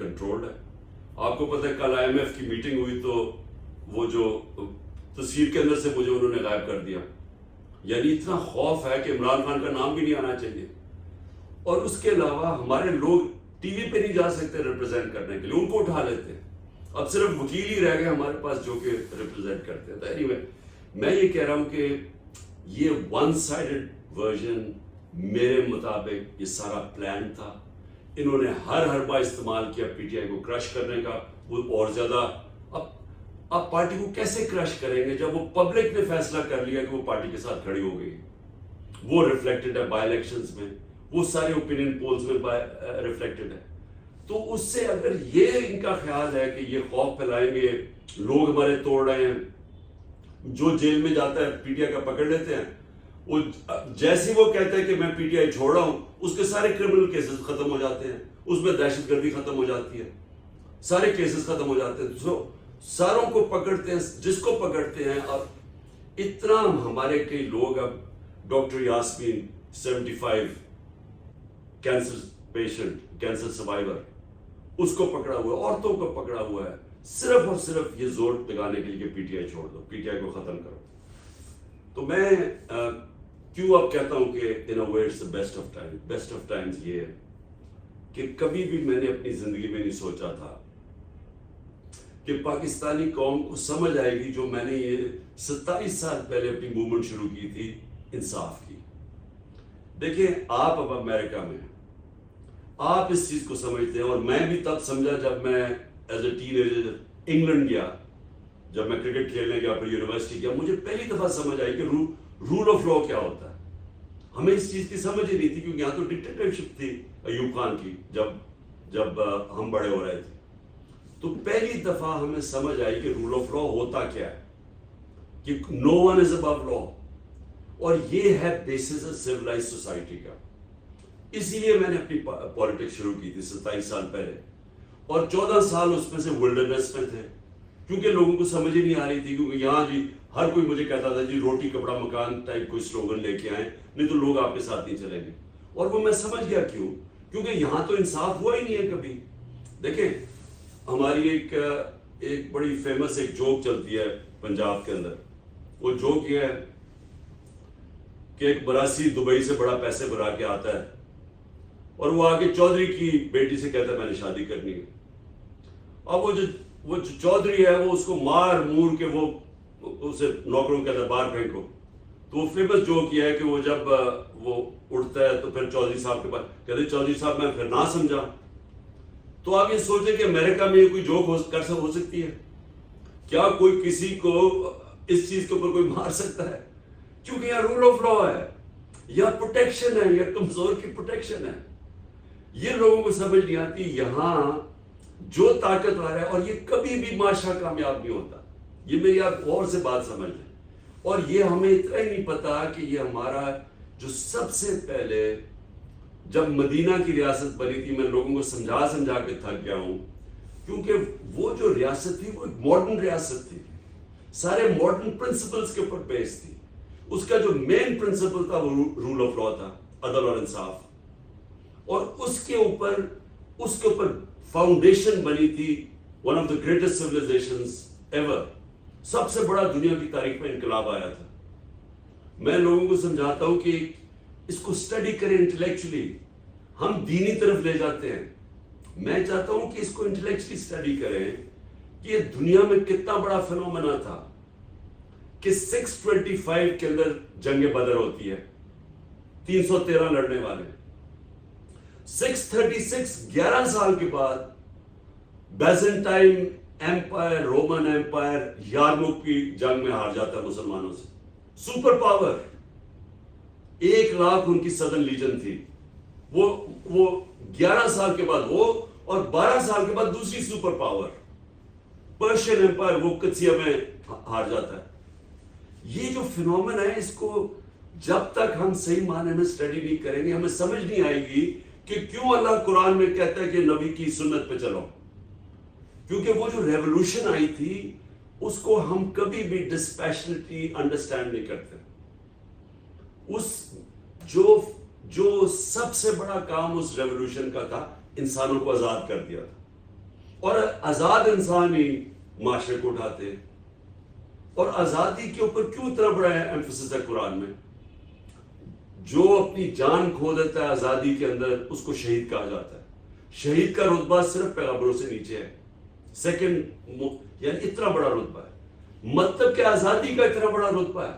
Controlled ہے. آپ کو پتہ ہے کل IMF کی میٹنگ ہوئی تو وہ جو تصویر کے اندر سے مجھے انہوں نے غائب کر دیا. یعنی اتنا خوف ہے کہ عمران خان کا نام بھی نہیں آنا چاہیے. اور اس کے علاوہ ہمارے لوگ ٹی وی پہ نہیں جا سکتے ریپرزینٹ کرنے کے لیے, ان کو اٹھا لیتے ہیں. اب صرف وکیل ہی رہ گئے ہمارے پاس جو کہ ریپرزینٹ کرتے ہیں. تو اینی وے میں یہ کہہ رہا ہوں کہ یہ ون سائڈڈ ورژن میرے مطابق یہ سارا پلان تھا. انہوں نے ہر حربہ استعمال کیا پی ٹی آئی کو کرش کرنے کا. وہ اور زیادہ اب پارٹی کو کیسے کرش کریں گے جب وہ پبلک نے فیصلہ کر لیا کہ وہ پارٹی کے ساتھ کھڑی ہو گئی. وہ ریفلیکٹڈ ہے بائی الیکشنز میں, وہ سارے اوپینین پولز میں ریفلیکٹڈ ہے. تو اس سے اگر یہ ان کا خیال ہے کہ یہ خوف پھیلائیں گے, لوگ ہمارے توڑ رہے ہیں, جو جیل میں جاتا ہے پی ٹی آئی کا پکڑ لیتے ہیں, وہ جیسے وہ کہتے ہیں کہ میں پی ٹی آئی چھوڑ رہا ہوں, اس کے سارے کرمنل کیسز ختم ہو جاتے ہیں, اس میں دہشت گردی ختم ہو جاتی ہے, سارے کیسز ختم ہو جاتے ہیں. تو ساروں کو پکڑتے ہیں جس کو پکڑتے ہیں. اور اتنا ہمارے کئی لوگ, اب doctor Yasmin 75 cancer patient, cancer survivor, اس کو پکڑا ہوا ہے, عورتوں کو پکڑا ہوا ہے, صرف اور صرف یہ زور لگانے کے لیے کہ پی ٹی آئی چھوڑ دو, پی ٹی آئی کو ختم کرو. تو میں کیوں اب کہتا ہوں کہ in a way it's the best of time. Best of times یہ ہے کہ کبھی بھی میں نے اپنی زندگی میں نہیں سوچا تھا کہ پاکستانی قوم کو سمجھ آئے گی جو میں نے یہ 27 سال پہلے اپنی موومنٹ شروع کی تھی انصاف کی. دیکھیں آپ اب امریکہ میں آپ اس چیز کو سمجھتے ہیں, اور میں بھی تب سمجھا جب میں as a ten ager England گیا, جب میں کرکٹ کھیلنے گیا, پھر یونیورسٹی گیا, مجھے پہلی دفعہ سمجھ آئی کہ رول آف لا کیا ہوتا ہے. ہمیں اس چیز کی سمجھ ہی نہیں تھی, کیونکہ یہاں تو ڈکٹیٹرشپ تھی ایوب خان کی جب ہم بڑے ہو رہے تھے. تو پہلی دفعہ ہمیں سمجھ آئی کہ رول آف لا ہوتا کیا ہے, کہ نو ون از ابو لا, اور یہ ہے بیسس آف سویلائز سوسائٹی کا. اسی لیے میں نے اپنی پالیٹکس شروع کی تھی 27 سال پہلے, اور 14 سال اس میں سے ولڈرنیس میں تھے, کیونکہ لوگوں کو سمجھ ہی نہیں آ رہی تھی. کیونکہ یہاں جی ہر کوئی مجھے کہتا تھا جی روٹی کپڑا مکان ٹائپ کوئی سلوگن لے کے آئیں, نہیں تو لوگ آپ کے ساتھ نہیں چلیں گے. اور وہ میں سمجھ گیا کیوں, کیونکہ یہاں تو انصاف ہوا ہی نہیں ہے کبھی. دیکھیں ہماری ایک بڑی فیمس ایک جوک چلتی ہے پنجاب کے اندر. وہ جوک یہ ہے کہ ایک براسی دبئی سے بڑا پیسے بھرا کے آتا ہے, اور وہ آگے چودھری کی بیٹی سے کہتا ہے میں نے شادی کرنی ہے. اب وہ جو چودھری ہے وہ اس کو مار مور کے وہ اسے نوکروں کے دربار پھینکو. تو وہ فیمس جوک یہ ہے کہ وہ جب وہ اٹھتا ہے تو پھر چودھری صاحب کے پاس کہتے چودھری صاحب میں پھر نہ سمجھا. تو آپ یہ سوچیں کہ امریکہ میں کوئی جوک ہو سکتی ہے کیا؟ کوئی کسی کو اس چیز کے اوپر کوئی مار سکتا ہے؟ کیونکہ یہاں رول آف لا ہے, یا پروٹیکشن ہے, یا کمزور کی پروٹیکشن ہے. یہ لوگوں کو سمجھ نہیں آتی. یہاں جو طاقتور ہے, اور یہ کبھی بھی معاشرہ کامیاب نہیں ہوتا. یہ میری آپ غور سے بات سمجھ لیں. اور یہ ہمیں اتنا ہی نہیں پتا کہ یہ ہمارا جو سب سے پہلے جب مدینہ کی ریاست بنی تھی, میں لوگوں کو سمجھا کے تھک گیا ہوں, کیونکہ وہ جو ریاست تھی وہ ایک ماڈرن ریاست تھی, سارے ماڈرن پرنسپلز کے اوپر بیس تھی. اس کا جو مین پرنسپل تھا وہ رول آف لا تھا, عدل اور انصاف. اور اس کے اوپر فاؤنڈیشن بنی تھی one of the greatest civilisations ever. سب سے بڑا دنیا کی تاریخ میں انقلاب آیا تھا. میں لوگوں کو سمجھاتا ہوں کہ اس کو اسٹڈی کریں انٹلیکچولی. ہم دینی طرف لے جاتے ہیں, میں چاہتا ہوں کہ اس کو انٹلیکچولی اسٹڈی کریں کہ یہ دنیا میں کتنا بڑا فنومنا تھا کہ 625 کے اندر جنگ بدر ہوتی ہے, 313 لڑنے والے. 636 11 سال کے بعد بیزنٹائن ایمپائر, رومن ایمپائر یارموک کی جنگ میں ہار جاتا ہے مسلمانوں سے. سپر پاور 1 لاکھ ان کی سدن لیجن تھی. وہ 11 سال کے بعد وہ, اور 12 سال کے بعد دوسری سپر پاور پرشین ایمپائر وہ قدسیہ میں ہار جاتا ہے. یہ جو فنومن ہے, اس کو جب تک ہم صحیح معنی میں اسٹڈی نہیں کریں گے, ہمیں سمجھ نہیں آئے گی کہ کیوں اللہ قرآن میں کہتا ہے کہ نبی کی سنت پہ چلو. کیونکہ وہ جو ریولوشن آئی تھی اس کو ہم کبھی بھی ڈسپیشنٹلی انڈرسٹینڈ نہیں کرتے. جو سب سے بڑا کام اس ریولوشن کا تھا, انسانوں کو آزاد کر دیا تھا. اور آزاد انسان ہی معاشرے کو اٹھاتے ہیں. اور آزادی کے اوپر کیوں اتنا بڑا ایمفسس ہے قرآن میں؟ جو اپنی جان کھو دیتا ہے آزادی کے اندر اس کو شہید کہا جاتا ہے. شہید کا رتبہ صرف پیغمبروں سے نیچے ہے، سیکنڈ، یعنی اتنا بڑا رتبہ ہے. مطلب کہ آزادی کا اتنا بڑا رتبہ ہے.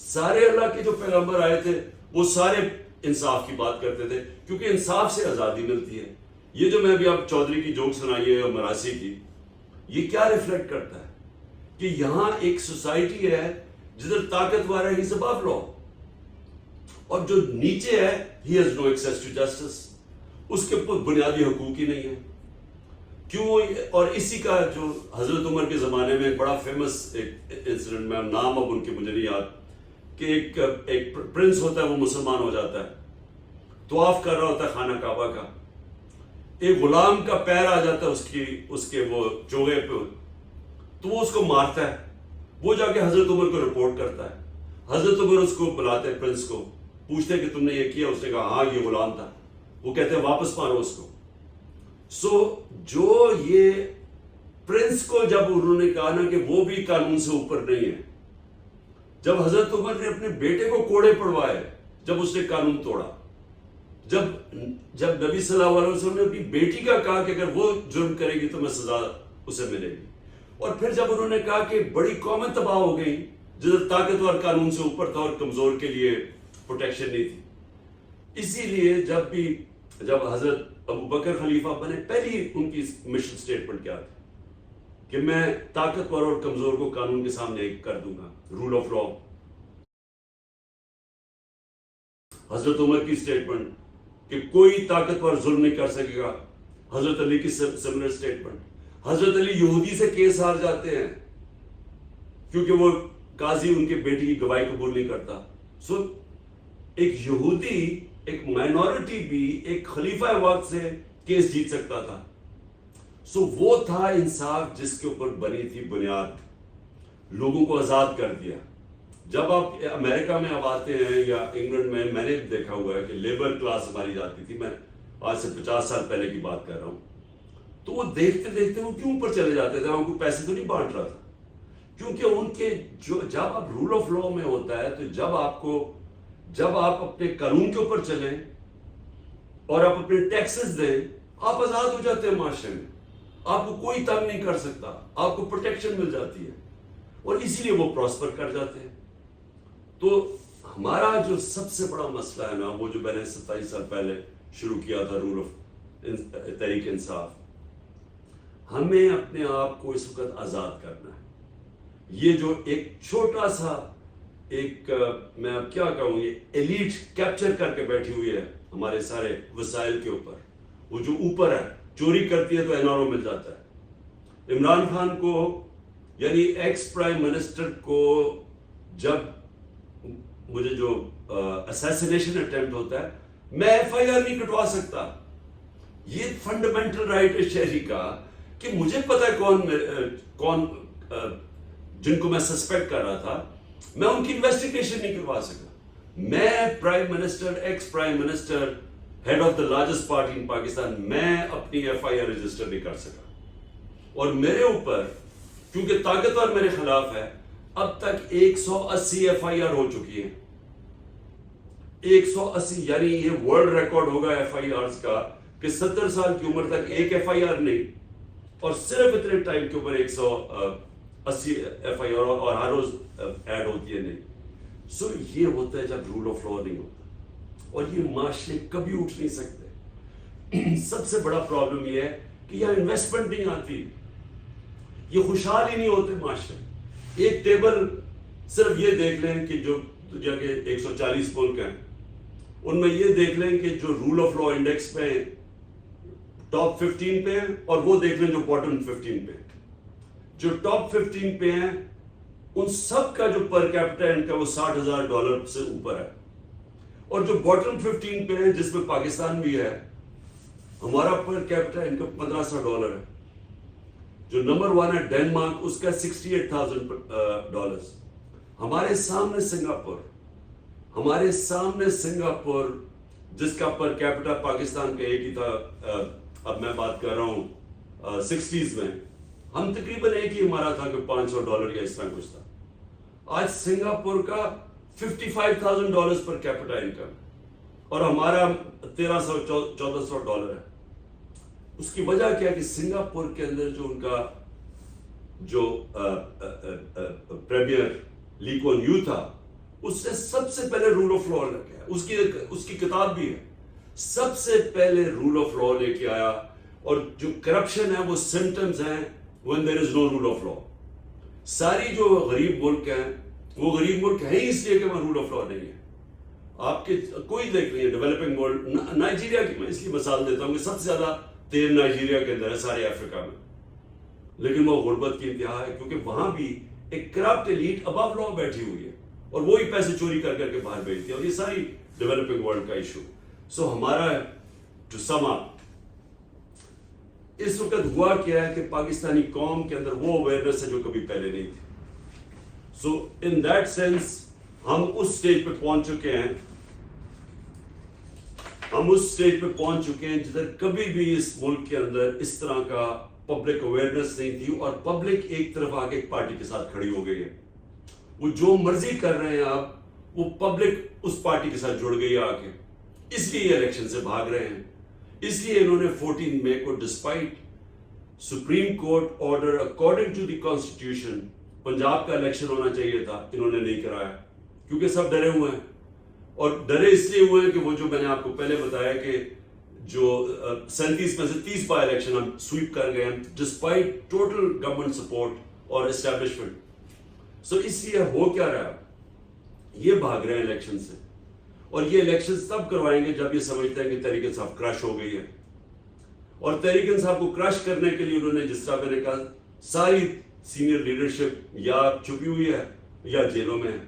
سارے اللہ کے جو پیغمبر آئے تھے وہ سارے انصاف کی بات کرتے تھے، کیونکہ انصاف سے آزادی ملتی ہے. یہ جو میں ابھی آپ چودھری کی جوک سنائی ہے اور مراسی کی، یہ کیا ریفلیکٹ کرتا ہے کہ یہاں ایک سوسائٹی ہے جدھر طاقتور ہے ہی above law، اور جو نیچے ہے he has no access to justice، اس کے بنیادی حقوق ہی نہیں ہے. کیوں؟ اور اسی کا جو حضرت عمر کے زمانے میں ایک بڑا فیمس ایک انسیڈنٹ، میں نام اب ان کے مجھے نہیں یاد، کہ ایک پرنس ہوتا ہے، وہ مسلمان ہو جاتا ہے، طواف کر رہا ہوتا ہے خانہ کعبہ کا، ایک غلام کا پیر آ جاتا ہے اس کے وہ چوغے پہ، تو وہ اس کو مارتا ہے. وہ جا کے حضرت عمر کو رپورٹ کرتا ہے. حضرت عمر اس کو بلاتے ہیں، پرنس کو پوچھتے ہیں کہ تم نے یہ کیا؟ اس نے کہا ہاں یہ غلام تھا. وہ کہتے ہیں واپس مارو اس کو. جو یہ پرنس کو جب انہوں نے کہا نا کہ وہ بھی قانون سے اوپر نہیں ہے، جب حضرت عمر نے اپنے بیٹے کو کوڑے پڑوائے، جب اس نے قانون توڑا، جب نبی صلی اللہ علیہ وسلم نے اپنی بیٹی کا کہا کہ اگر وہ جرم کرے گی تو میں سزا اسے ملے گی، اور پھر جب انہوں نے کہا کہ بڑی قومیں تباہ ہو گئی جدھر طاقتور قانون سے اوپر تھا اور کمزور کے لیے پروٹیکشن نہیں تھی. اسی لیے جب حضرت ابو بکر خلیفہ بنے، پہلی ان کی مشن سٹیٹمنٹ کیا تھی کہ میں طاقتور اور کمزور کو قانون کے سامنے ایک کر دوں گا، رول آف لا. حضرت عمر کی سٹیٹمنٹ کہ کوئی طاقتور ظلم نہیں کر سکے گا. حضرت علی کی سملر سٹیٹمنٹ. حضرت علی یہودی سے کیس ہار جاتے ہیں کیونکہ وہ قاضی ان کے بیٹی کی گواہی قبول نہیں کرتا. ایک یہودی، ایک مائنورٹی بھی ایک خلیفہ وقت سے کیس جیت سکتا تھا. وہ تھا انصاف جس کے اوپر بنی تھی بنیاد. لوگوں کو آزاد کر دیا. جب آپ امریکہ میں اب آتے ہیں یا انگلینڈ میں نے دیکھا ہوا ہے کہ لیبر کلاس ہماری جاتی تھی، میں آج سے 50 سال پہلے کی بات کر رہا ہوں، تو وہ دیکھتے دیکھتے وہ کیوں اوپر چلے جاتے تھے؟ ان کو پیسے تو نہیں بانٹ رہا تھا، کیونکہ ان کے جب آپ رول آف لا میں ہوتا ہے تو جب آپ اپنے قانون کے اوپر چلیں اور آپ اپنے ٹیکسز دیں، آپ آزاد ہو جاتے ہیں معاشرے میں. آپ کو کوئی تنگ نہیں کر سکتا، آپ کو پروٹیکشن مل جاتی ہے، اور اسی لیے وہ پراسپر کر جاتے ہیں. تو ہمارا جو سب سے بڑا مسئلہ ہے نا، وہ جو میں نے 27 سال پہلے شروع کیا تھا، رول آف تحریک انصاف، ہمیں اپنے آپ کو اس وقت آزاد کرنا ہے. یہ جو ایک چھوٹا سا ایک میں اب کیا کہوں، یہ ایلیٹ کیپچر کر کے بیٹھی ہوئی ہے ہمارے سارے وسائل کے اوپر. وہ جو اوپر ہے چوری کرتی ہے تو این آر او مل جاتا ہے. عمران خان کو، یعنی ایکس پرائم منسٹر کو، جب مجھے جو اسیسینیشن اٹیمپٹ ہوتا ہے، میں ایف آئی آر نہیں کٹوا سکتا. یہ فنڈامنٹل رائٹ ہے شہری کا کہ مجھے پتا ہے کون جن کو میں سسپیکٹ کر رہا تھا، میں ان کی انویسٹیگیشن نہیں کروا سکا. میں prime minister, ex prime minister, head of the largest party in Pakistan, میں اپنی ایف آئی آر رجسٹر نہیں کر سکا. اور میرے اوپر کیونکہ طاقتور میرے خلاف ہے، اب تک 180 ایف آئی آر ہو چکی ہیں. 180، یعنی یہ ورلڈ ریکارڈ ہوگا ایف آئی آرز کا کہ 70 سال کی عمر تک ایک ایف آئی آر نہیں، اور صرف اتنے ٹائم کے اوپر 180 ایف آئی آر، اور ہر روز ایڈ ہوتی ہے نہیں. یہ ہوتا ہے جب رول آف لا نہیں ہوتا، اور یہ معاشرے کبھی اٹھ نہیں سکتے. سب سے بڑا پرابلم یہ ہے کہ یہاں انویسٹمنٹ نہیں آتی، یہ خوشحال ہی نہیں ہوتے معاشرے. ایک ٹیبل صرف یہ دیکھ لیں کہ جو دنیا کے 140 ملک ہیں، ان میں یہ دیکھ لیں کہ جو رول آف لا انڈیکس پہ ٹاپ 15 پہ ہیں، اور وہ دیکھ لیں جو باٹم 15 پہ ہیں. جو ٹاپ 15 پہ ہیں ان سب کا جو پر کیپٹا ان کا وہ $60,000 سے اوپر ہے. اور جو باٹم 15 پہ ہیں، جس میں پاکستان بھی ہے، ہمارا پر کیپٹا ان کا $1,500 ہے. جو نمبر 1 ہے ڈینمارک، اس کا $68,000. ہمارے سامنے سنگاپور جس کا پر کیپٹا پاکستان کا ایک ہی تھا، اب میں بات کر رہا ہوں 60s میں ہم تقریباً ایک ہی ہمارا تھا کہ $500 یا اس طرح کچھ تھا. آج سنگاپور کا $55,000 پر کیپٹا انکم اور ہمارا $1,300-1,400 ہے. اس کی وجہ کیا ہے کہ سنگاپور کے اندر جو ان کا جو پریمیئر لی کوان یو تھا اس نے سب سے پہلے رول آف لا رکھا ہے. اس کی کتاب بھی ہے, سب سے پہلے رول آف لا لے کے آیا. اور جو کرپشن ہے وہ سمٹمز ہیں when there is no rule of law. ساری جو غریب ملک ہیں وہ غریب ملک ہے ہی اس لیے کہ وہاں رول آف لا نہیں ہے. آپ کے کوئی دیکھ رہی ہے ڈیولپنگ ورلڈ, نائجیریا کی میں اس کی مثال دیتا ہوں کہ سب سے زیادہ تیل نائجیریا کے اندر ہے سارے افریقہ میں, لیکن وہ غربت کی انتہا ہے کیونکہ وہاں بھی ایک کرپٹ ایلیٹ ابو لا بیٹھی ہوئی ہے اور وہی پیسے چوری کر کر کے باہر بھیجتی ہے, اور یہ ساری ڈیولپنگ ورلڈ کا ایشو. سو ہمارا جو سما اس وقت ہوا کیا ہے کہ پاکستانی قوم کے اندر وہ اویئرنیس ہے جو کبھی پہلے نہیں تھی. سو ان دیٹ سینس ہم اس سٹیج پہ پہنچ چکے ہیں جدھر کبھی بھی اس ملک کے اندر اس طرح کا پبلک اویئرنیس نہیں تھی, اور پبلک ایک طرف آگے ایک پارٹی کے ساتھ کھڑی ہو گئی ہے. وہ جو مرضی کر رہے ہیں آپ, وہ پبلک اس پارٹی کے ساتھ جڑ گئی ہے آ کے, اس لیے یہ الیکشن سے بھاگ رہے ہیں. اس لیے انہوں نے 14 مئی کو despite supreme court order according to the constitution Punjab کا الیکشن ہونا چاہیے تھا, انہوں نے نہیں کرایا کیونکہ سب ڈرے ہوئے ہیں. اور ڈرے اس لیے ہوئے ہیں کہ وہ جو میں نے آپ کو پہلے بتایا کہ جو 37 میں سے 30 بائی الیکشن ہم سویپ کر گئے ہیں ڈسپائٹ ٹوٹل گورنمنٹ سپورٹ اور اسٹیبلشمنٹ. سو اس لیے ہو کیا رہا, یہ بھاگ رہے ہیں الیکشن سے, اور یہ الیکشن تب کروائیں گے جب یہ سمجھتے ہیں کہ تحریک انصاف کرش ہو گئی ہے. اور تحریک انصاف کو کرش کرنے کے لیے انہوں نے, جس طرح میں نے کہا, ساری سینئر لیڈرشپ یا چھپی ہوئی ہے یا جیلوں میں ہے,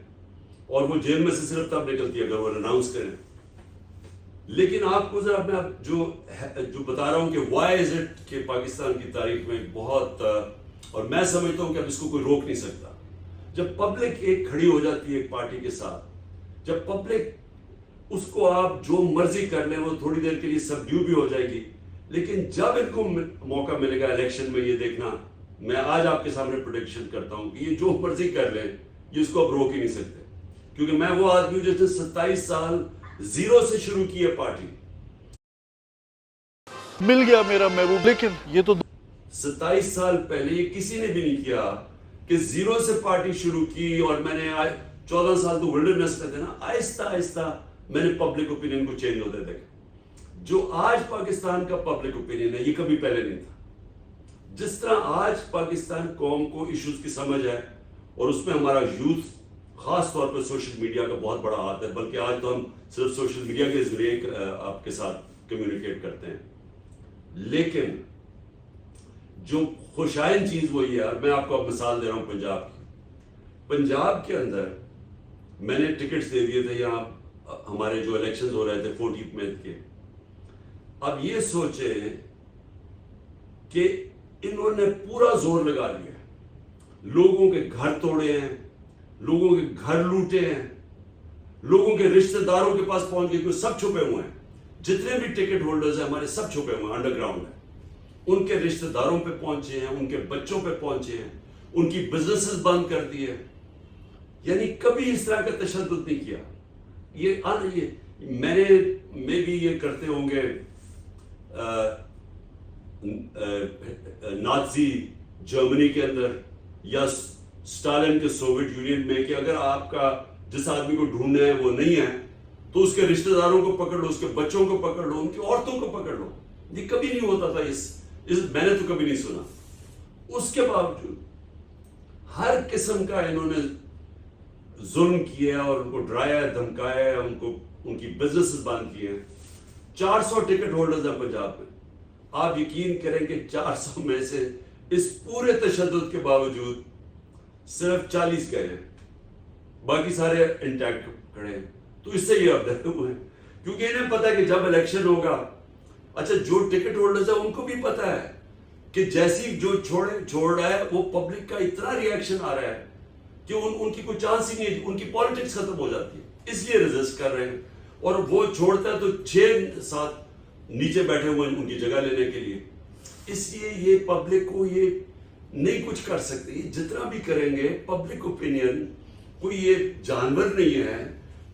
اور وہ جیل میں سے صرف تب نکلتی ہے اگر وہ اناؤنس کریں. لیکن آپ کو ذرا میں جو بتا رہا ہوں کہ وائی از اٹ کہ پاکستان کی تاریخ میں بہت, اور میں سمجھتا ہوں کہ اب اس کو کوئی روک نہیں سکتا. جب پبلک ایک کھڑی ہو جاتی ہے ایک پارٹی کے ساتھ, جب پبلک اس کو آپ جو مرضی کر لیں وہ تھوڑی دیر کے لیے سبڈیو بھی ہو جائے گی, لیکن جب ان کو موقع ملے گا الیکشن میں, یہ دیکھنا میں آج آپ کے سامنے پروڈکشن کرتا ہوں کہ یہ جو مرضی کر لیں یہ اس کو اب روک ہی نہیں سکتے. کیونکہ میں وہ آدمی ہوں جس نے 27 سال زیرو سے شروع کی ہے پارٹی. مل گیا میرا محبوب, لیکن یہ تو 27 سال پہلے یہ کسی نے بھی نہیں کیا کہ زیرو سے پارٹی شروع کی, اور میں نے 14 سال تو ولڈرنس میں تھے نا, آہستہ آہستہ میں نے پبلک اوپینین کو چینج ہوتے دیکھا. جو آج پاکستان کا پبلک اوپینین ہے یہ کبھی پہلے نہیں تھا. جس طرح آج پاکستان قوم کو ایشوز کی سمجھ ہے, اور اس میں ہمارا یوتھ خاص طور پہ سوشل میڈیا کا بہت بڑا ہاتھ ہے, بلکہ آج تو ہم صرف سوشل میڈیا کے ذریعے آپ کے ساتھ کمیونیکیٹ کرتے ہیں. لیکن جو خوشائن چیز وہی ہے, اور میں آپ کو اب مثال دے رہا ہوں پنجاب کی. پنجاب کے اندر میں نے ٹکٹس دے دیے تھے یہاں ہمارے جو الیکشنز ہو رہے تھے 14 مئی کے. اب یہ سوچیں کہ انہوں نے پورا زور لگا لیا, لوگوں کے گھر توڑے ہیں, لوگوں کے گھر لوٹے ہیں, لوگوں کے رشتہ داروں کے پاس پہنچ گئے, کیونکہ سب چھپے ہوئے ہیں. جتنے بھی ٹکٹ ہولڈرز ہیں ہمارے سب چھپے ہوئے ہیں, انڈر گراؤنڈ ہیں. ان کے رشتہ داروں پہ پہنچے ہیں, ان کے بچوں پہ پہنچے ہیں, ان کی بزنسز بند کر دی ہے. یعنی کبھی اس طرح کا تشدد نہیں کیا. یہ میں بھی یہ کرتے ہوں گے نازی جرمنی کے اندر یا اسٹالن کے سوویت یونین میں, کہ اگر آپ کا جس آدمی کو ڈھونڈنا ہے وہ نہیں ہے تو اس کے رشتہ داروں کو پکڑ لو, اس کے بچوں کو پکڑ لو, ان کی عورتوں کو پکڑ لو. یہ کبھی نہیں ہوتا تھا, میں نے تو کبھی نہیں سنا. اس کے باوجود ہر قسم کا انہوں نے ظلم کیا اور ان کو ڈرایا, دھمکایا, ان کی بزنس بند کیے. 400 ٹکٹ ہولڈرز ہیں پنجاب میں. آپ یقین کریں کہ 400 میں سے اس پورے تشدد کے باوجود صرف 40 گئے ہیں, باقی سارے انٹیکٹ کھڑے ہیں. تو اس سے یہ اب ڈرے ہوئے ہیں, کیونکہ انہیں پتا ہے کہ جب الیکشن ہوگا, اچھا جو ٹکٹ ہولڈرز ہیں ان کو بھی پتا ہے کہ جیسی جو چھوڑ رہا ہے وہ پبلک کا اتنا ریئیکشن آ رہا ہے کہ ان کی کوئی چانس ہی نہیں ہے, ان کی پالیٹکس ختم ہو جاتی ہے. اس لیے ریزسٹ کر رہے ہیں, اور وہ چھوڑتا ہے تو 6-7 نیچے بیٹھے ہوئے ہیں ان کی جگہ لینے کے لیے. اس لیے یہ پبلک کو یہ نہیں کچھ کر سکتے. یہ جتنا بھی کریں گے پبلک اوپینین کوئی یہ جانور نہیں ہے.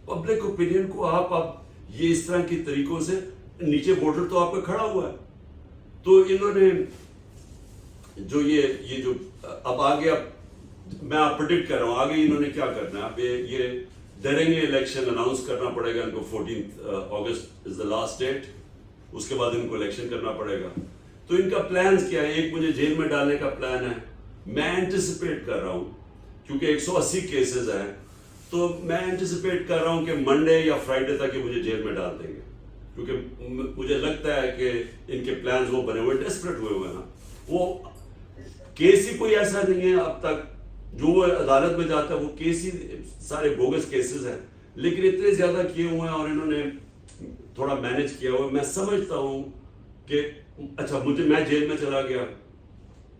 پبلک اوپینین کو آپ اب یہ اس طرح کی طریقوں سے نیچے ووٹر تو آپ کا کھڑا ہوا ہے. تو انہوں نے جو یہ جو اب آگے میں آپ پریڈکٹ کر رہا ہوں آگے انہوں نے کیا کرنا ہے. اب یہ ڈریں گے الیکشن اناؤنس کرنا پڑے گا ان کو. 14 اگست از دا لاسٹ ڈیٹ. اس کے بعد ان کو الیکشن کرنا پڑے گا. تو ان کا پلانز کیا ہے؟ ایک مجھے جیل میں ڈالنے کا پلان ہے. میں اینٹیسپیٹ کر رہا ہوں کیونکہ 180 کیسز ہیں تو میں اینٹیسپیٹ کر رہا ہوں کہ منڈے یا فرائیڈے تک یہ مجھے جیل میں ڈال دیں گے کیونکہ مجھے لگتا ہے کہ ان کے پلانز وہ بنے ہوئے ڈیسپریٹ ہوئے ہیں نا. وہ کیس ہی کوئی ایسا نہیں ہے اب تک جو وہ عدالت میں جاتا ہے وہ کیس ہی سارے بوگس کیسز ہیں لیکن اتنے زیادہ کیے ہوئے ہیں اور انہوں نے تھوڑا مینج کیا ہوا ہے. میں سمجھتا ہوں کہ اچھا میں جیل میں چلا گیا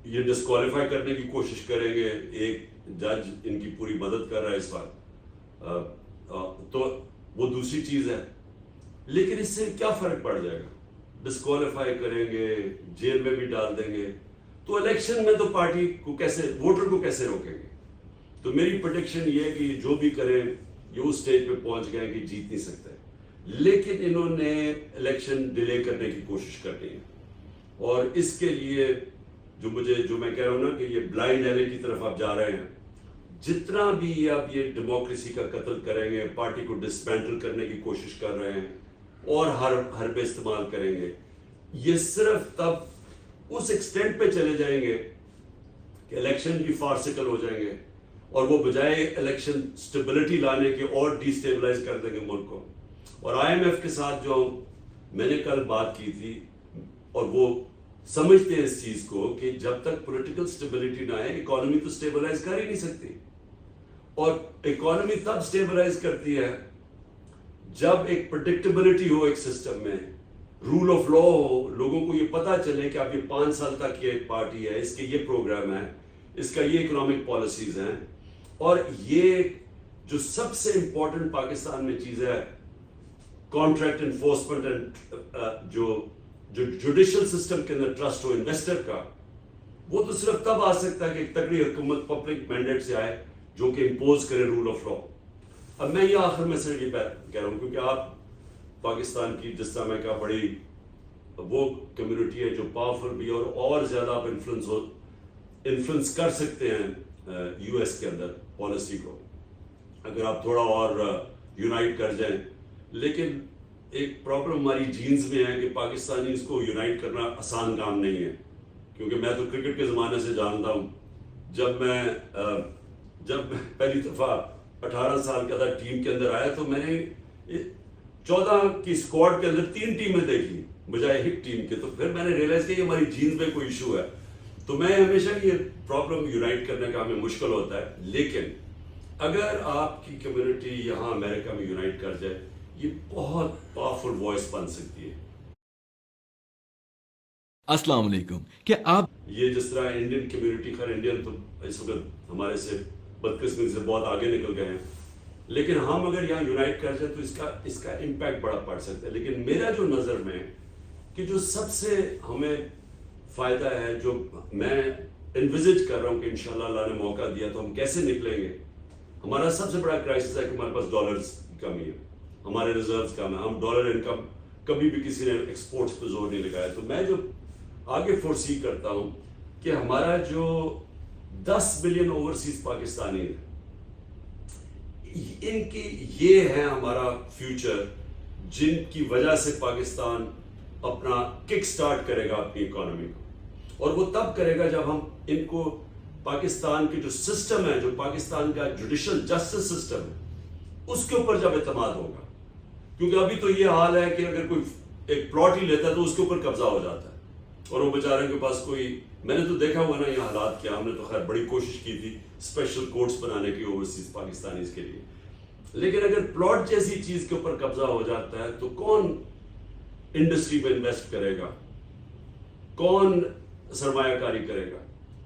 یہ ڈسکوالیفائی کرنے کی کوشش کریں گے. ایک جج ان کی پوری مدد کر رہا ہے اس وقت تو وہ دوسری چیز ہے لیکن اس سے کیا فرق پڑ جائے گا؟ ڈسکوالیفائی کریں گے جیل میں بھی ڈال دیں گے تو الیکشن میں تو پارٹی کو کیسے ووٹر کو کیسے روکیں گے؟ تو میری پریڈکشن یہ ہے کہ جو بھی کریں یہ اس سٹیج پہ پہنچ گئے کہ جیت نہیں سکتے لیکن انہوں نے الیکشن ڈیلے کرنے کی کوشش کرنی ہے. اور اس کے لیے جو میں کہہ رہا ہوں نا کہ یہ بلائنڈ ایلے کی طرف آپ جا رہے ہیں. جتنا بھی اب یہ ڈیموکریسی کا قتل کریں گے پارٹی کو ڈسمینٹل کرنے کی کوشش کر رہے ہیں اور ہر حربے استعمال کریں گے یہ صرف تب اس ایکسٹینٹ پہ چلے جائیں گے کہ الیکشن بھی فارسیکل ہو جائیں گے اور وہ بجائے الیکشن سٹیبلٹی لانے کے اور ڈی سٹیبلائز کر دیں گے ملک کو. اور IMF کے ساتھ جو میں نے کل بات کی تھی اور وہ سمجھتے ہیں اس چیز کو کہ جب تک پولیٹیکل سٹیبلٹی نہ آئے اکانومی تو سٹیبلائز کر ہی نہیں سکتی. اور اکانومی تب سٹیبلائز کرتی ہے جب ایک پریڈکٹیبلٹی ہو ایک سسٹم میں, رول آف لا ہو, لوگوں کو یہ پتا چلے کہ اب یہ 5 سال تک یہ پارٹی ہے, اس کے یہ پروگرام ہے, اس کا یہ اکنامک پالیسیز ہیں. اور یہ جو سب سے امپورٹنٹ پاکستان میں چیز ہے کانٹریکٹ انفورسمنٹ اینڈ جو جوڈیشل سسٹم کے اندر ٹرسٹ ہو انویسٹر کا, وہ تو صرف تب آ سکتا ہے کہ ایک تگڑی حکومت پبلک مینڈیٹ سے آئے جو کہ امپوز کرے رول آف لا. اب میں یہ آخر میں صرف یہ کہہ رہا ہوں کیونکہ آپ پاکستان کی جس طرح میں کہا بڑی وہ کمیونٹی ہے جو پاورفل بھی اور زیادہ آپ انفلوئنس کر سکتے ہیں US کے اندر پالیسی کو اگر آپ تھوڑا اور یونائٹ کر جائیں. لیکن ایک پرابلم ہماری جینز میں ہے کہ پاکستانی اس کو یونائٹ کرنا آسان کام نہیں ہے کیونکہ میں تو کرکٹ کے زمانے سے جانتا ہوں. جب میں پہلی دفعہ 18 سال کا تھا ٹیم کے اندر آیا تو میں نے 14 کی اسکواڈ کے اندر 3 ٹیمیں دیکھی بجائے ایک ٹیم کے. تو پھر میں نے ریئلائز کیا یہ ہماری جینز میں کوئی ایشو ہے. تو میں ہمیشہ یہ پرابلم یونائٹ کرنے کا ہمیں مشکل ہوتا ہے. لیکن اگر آپ کی کمیونٹی یہاں امریکہ میں یونائٹ کر جائے یہ بہت پاورفل وائس بن سکتی ہے. السلام علیکم. کیا آپ یہ جس طرح انڈین کمیونٹی, خیر انڈین تو اس وقت ہمارے سے بدقسمتی سے بہت آگے نکل گئے ہیں, لیکن ہم اگر یہاں یونائٹ کر جائیں تو اس کا امپیکٹ بڑا پڑ سکتا ہے. لیکن میرا جو نظر میں کہ جو سب سے ہمیں فائدہ ہے, جو میں انویزج کر رہا ہوں کہ انشاءاللہ اللہ نے موقع دیا تو ہم کیسے نکلیں گے. ہمارا سب سے بڑا کرائسس ہے کہ ہمارے پاس ڈالرز کی کمی ہے, ہمارے ریزروز کم ہے. ہم ڈالر انکم کبھی بھی کسی نے ایکسپورٹس پہ زور نہیں لگایا. تو میں جو آگے فورسی کرتا ہوں کہ ہمارا جو 10 بلین اوورسیز پاکستانی ہیں ان کی یہ ہے ہمارا فیوچر, جن کی وجہ سے پاکستان اپنا کک سٹارٹ کرے گا اپنی اکانومی کو. اور وہ تب کرے گا جب ہم ان کو پاکستان کی جو سسٹم ہے, جو پاکستان کا جوڈیشل جسٹس سسٹم ہے, اس کے اوپر جب اعتماد ہوگا. کیونکہ ابھی تو یہ حال ہے کہ اگر کوئی ایک پلاٹ ہی لیتا ہے تو اس کے اوپر قبضہ ہو جاتا ہے اور وہ بیچارے کے پاس کوئی, میں نے تو دیکھا ہوا نا یہ حالات کیا. ہم نے تو خیر بڑی کوشش کی تھی اسپیشل کورٹس بنانے کی اوورسیز پاکستانیز کے لیے, لیکن اگر پلاٹ جیسی چیز کے اوپر قبضہ ہو جاتا ہے تو کون انڈسٹری میں انویسٹ کرے گا, کون سرمایہ کاری کرے گا.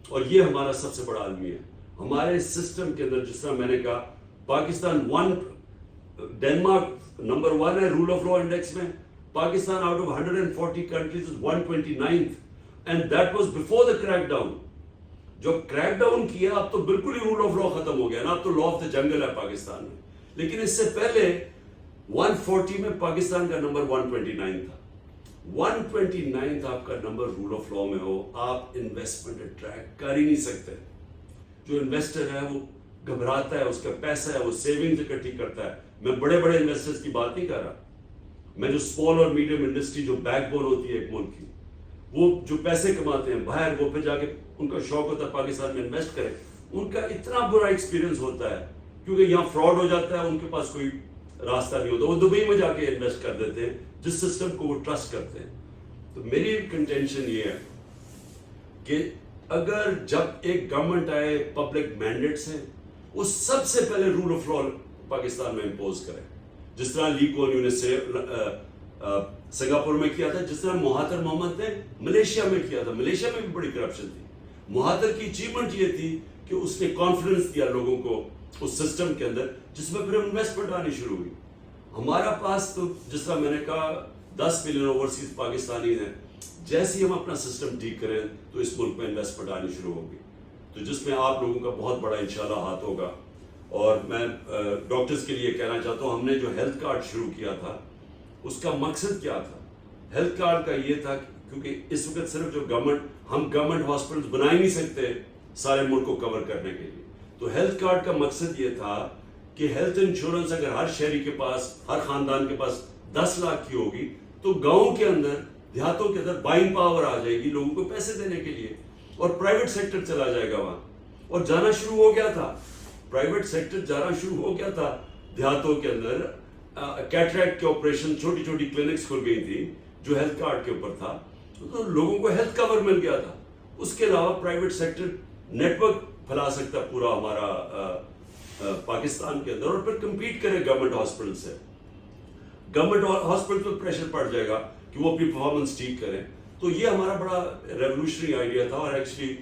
اور یہ ہمارا سب سے بڑا المیہ ہے ہمارے سسٹم کے اندر. جس طرح میں نے کہا پاکستان ڈینمارک نمبر 1 ہے رول آف لا انڈیکس میں, Pakistan out of 140 countries 129th. And that was before the crackdown. جو کریک ڈاؤن کیا اب تو بالکل ہی رول آف لا ختم ہو گیا نا, اب تو لا آف دا جنگل ہے پاکستان میں. لیکن اس سے پہلے 140 میں پاکستان کا نمبر 129 تھا. 129 آپ کا نمبر رول آف لا میں ہو, آپ انویسٹمنٹ اٹریکٹ کر ہی نہیں سکتے. جو انویسٹر ہے وہ گھبراتا ہے, اس کا پیسہ ہے وہ سیونگز اکٹھی کرتا ہے. میں بڑے بڑے انویسٹرز کی بات نہیں کر رہا, میں جو اسمال اور میڈیم انڈسٹری جو بیک بون ہوتی ہے ایک ملک کی, وہ جو پیسے کماتے ہیں باہر, وہ پھر جا کے ان کا شوق ہوتا ہے پاکستان میں انویسٹ کریں. ان کا اتنا برا ایکسپیرینس ہوتا ہے کیونکہ یہاں فراڈ ہو جاتا ہے, ان کے پاس کوئی راستہ نہیں ہوتا, وہ دبئی میں جا کے انویسٹ کر دیتے ہیں جس سسٹم کو وہ ٹرسٹ کرتے ہیں. تو میری کنٹینشن یہ ہے کہ اگر جب ایک گورنمنٹ آئے, پبلک مینڈیٹس ہیں, وہ سب سے پہلے رول آف لا پاکستان میں امپوز کرے, جس طرح لی کون یو نے سنگاپور میں کیا تھا, جس طرح مہاتر محمد نے ملیشیا میں کیا تھا. ملیشیا میں بھی بڑی کرپشن تھی. مہاتر کی اچیومنٹ یہ تھی کہ اس نے کانفیڈنس دیا لوگوں کو اس سسٹم کے اندر, جس میں پھر انویسٹمنٹ آنی شروع ہوئی. ہمارا پاس تو جس طرح میں نے کہا 10 ملین اوورسیز پاکستانی ہیں, جیسے ہی ہم اپنا سسٹم ٹھیک کریں تو اس ملک میں انویسٹمنٹ آنی شروع ہوگی, تو جس میں آپ لوگوں کا بہت بڑا انشاءاللہ ہاتھ ہوگا. اور میں ڈاکٹرز کے لیے کہنا چاہتا ہوں, ہم نے جو ہیلتھ کارڈ شروع کیا تھا اس کا مقصد کیا تھا؟ ہیلتھ کارڈ کا یہ تھا کیونکہ اس وقت صرف جو ہم گورنمنٹ ہاسپٹلز بنا ہی نہیں سکتے سارے ملک کو کور کرنے کے لیے. تو ہیلتھ کارڈ کا مقصد یہ تھا کہ ہیلتھ انشورنس اگر ہر شہری کے پاس, ہر خاندان کے پاس 10 لاکھ کی ہوگی تو گاؤں کے اندر, دیہاتوں کے اندر بائنگ پاور آ جائے گی لوگوں کو پیسے دینے کے لیے, اور پرائیویٹ سیکٹر چلا جائے گا وہاں. اور جانا شروع ہو گیا تھا, پرائیویٹ سیکٹر جانا شروع ہو گیا تھا دیہاتوں کے اندر. کیٹریکٹ کے آپریشن, چھوٹی چھوٹی کلینکس کھل گئی تھی جو ہیلتھ کارڈ کے اوپر تھا, تو لوگوں کو ہیلتھ کور مل گیا تھا. اس کے علاوہ پرائیویٹ سیکٹر نیٹ ورک پھیلا سکتا پورا ہمارا پاکستان کے اندر, اور پھر کمپیٹ کرے گورنمنٹ ہاسپٹل سے. گورنمنٹ ہاسپٹل پر پریشر پڑ جائے گا کہ وہ اپنی پرفارمنس ٹھیک کریں. تو یہ ہمارا بڑا ریولوشنری آئیڈیا تھا, اور ایکچولی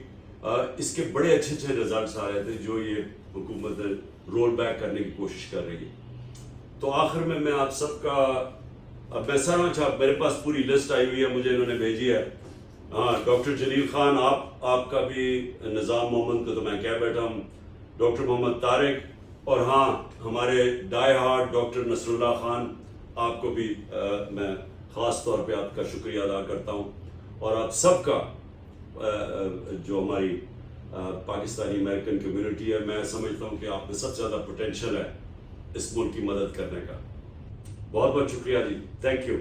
اس کے بڑے اچھے اچھے ریزلٹس آ رہے تھے جو یہ حکومت رول بیک کرنے کی کوشش کر رہی ہے. تو آخر میں آپ سب کا, اب میں سر میرے پاس پوری لسٹ آئی ہوئی ہے, مجھے انہوں نے بھیجی ہے. ہاں, ڈاکٹر جلیل خان, آپ کا بھی, نظام محمد کو تو میں کہہ بیٹھا ہوں, ڈاکٹر محمد طارق, اور ہاں ہمارے ڈائی ہارڈ ڈاکٹر نصر اللہ خان, آپ کو بھی میں خاص طور پہ آپ کا شکریہ ادا کرتا ہوں. اور آپ سب کا جو ہماری پاکستانی امریکن کمیونٹی ہے, میں سمجھتا ہوں کہ آپ میں سب سے زیادہ پوٹینشیل ہے اس ملک کی مدد کرنے کا. بہت بہت شکریہ جی, تھینک یو.